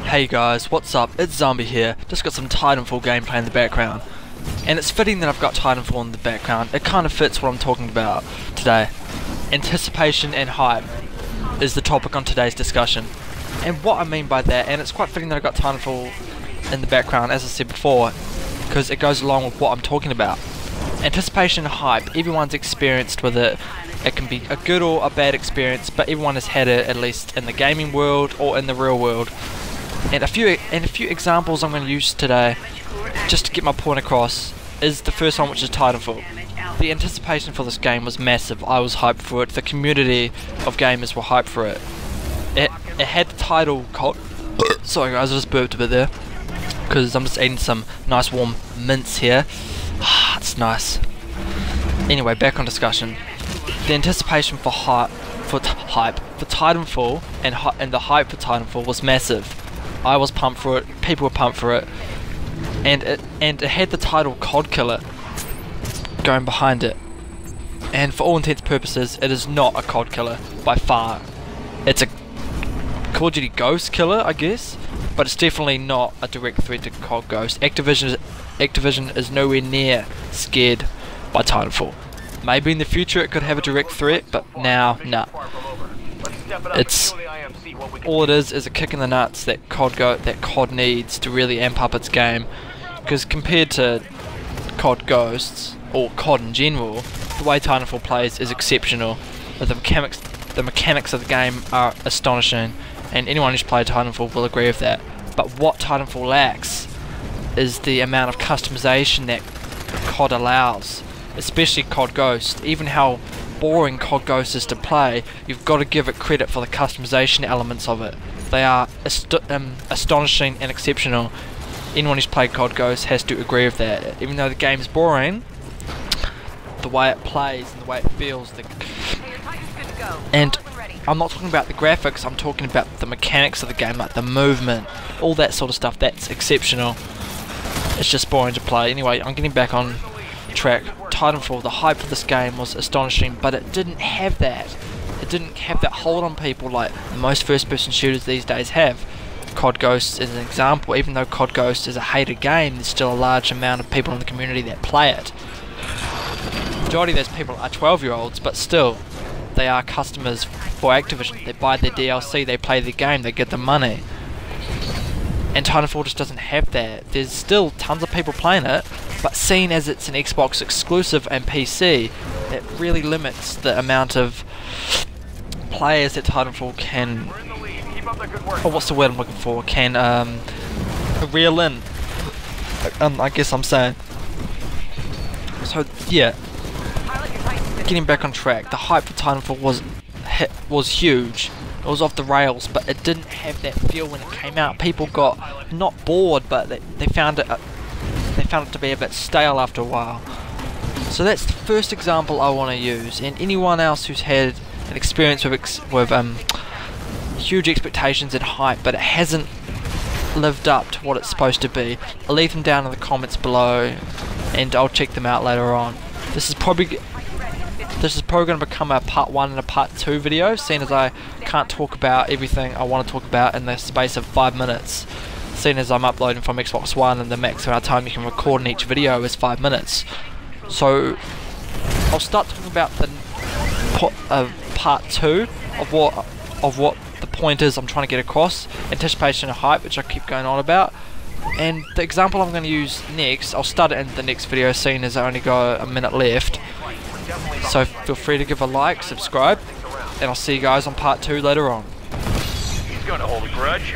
Hey guys, what's up? It's Zombie here. Just got some Titanfall gameplay in the background. And it's fitting that I've got Titanfall in the background. It kind of fits what I'm talking about today. Anticipation and hype is the topic on today's discussion. And what I mean by that, and it's quite fitting that I've got Titanfall in the background, as I said before, because it goes along with what I'm talking about. Anticipation and hype, everyone's experienced with it. It can be a good or a bad experience, but everyone has had it, at least in the gaming world or in the real world. And a few examples I'm going to use today, just to get my point across, is the first one, which is Titanfall. The anticipation for this game was massive. I was hyped for it. The community of gamers were hyped for it. It had the title called... Sorry guys, I just burped a bit there, because I'm just eating some nice warm mints here. It's nice. Anyway, back on discussion. The anticipation for Titanfall and the hype for Titanfall was massive. I was pumped for it. People were pumped for it, and it had the title COD Killer going behind it. And for all intents and purposes, it is not a COD killer by far. It's a Call of Duty Ghost killer, I guess, but it's definitely not a direct threat to COD Ghost. Activision is nowhere near scared by Titanfall. Maybe in the future it could have a direct threat, but now, nah. It's all it is a kick in the nuts that COD needs to really amp up its game. Because compared to COD Ghosts or COD in general, the way Titanfall plays is exceptional. The mechanics of the game are astonishing, and anyone who's played Titanfall will agree with that. But what Titanfall lacks is the amount of customization that COD allows, especially COD Ghost. Even how boring COD Ghost is to play, you've got to give it credit for the customization elements of it. They are astonishing and exceptional. Anyone who's played COD Ghost has to agree with that. Even though the game's boring, the way it plays and the way it feels, and I'm not talking about the graphics, I'm talking about the mechanics of the game, like the movement, all that sort of stuff. That's exceptional. It's just boring to play. Anyway, I'm getting back on track. Titanfall, the hype for this game was astonishing, but it didn't have that. It didn't have that hold on people like most first-person shooters these days have. COD Ghost is an example. Even though COD Ghost is a hated game, there's still a large amount of people in the community that play it. The majority of those people are 12-year-olds, but still, they are customers for Activision. They buy their DLC, they play the game, they get the money. And Titanfall just doesn't have that. There's still tons of people playing it, but seeing as it's an Xbox exclusive and PC, it really limits the amount of players that Titanfall can... Oh, what's the word I'm looking for? Can reel in. I guess I'm saying. So yeah, getting back on track. The hype for Titanfall was huge. It was off the rails, but it didn't have that feel when it came out. People got not bored, but they found it to be a bit stale after a while. So that's the first example I want to use. And anyone else who's had an experience with huge expectations and hype, but it hasn't lived up to what it's supposed to be, I'll leave them down in the comments below, and I'll check them out later on. This is probably going to become a part 1 and a part 2 video, seeing as I can't talk about everything I want to talk about in the space of 5 minutes, seeing as I'm uploading from Xbox One and the max amount of time you can record in each video is 5 minutes. So I'll start talking about the part 2 of what the point is I'm trying to get across, anticipation and hype, which I keep going on about. And the example I'm going to use next, I'll start it in the next video, seeing as I only got a minute left. So feel free to give a like, subscribe, and I'll see you guys on part 2 later on. He's going to hold a grudge.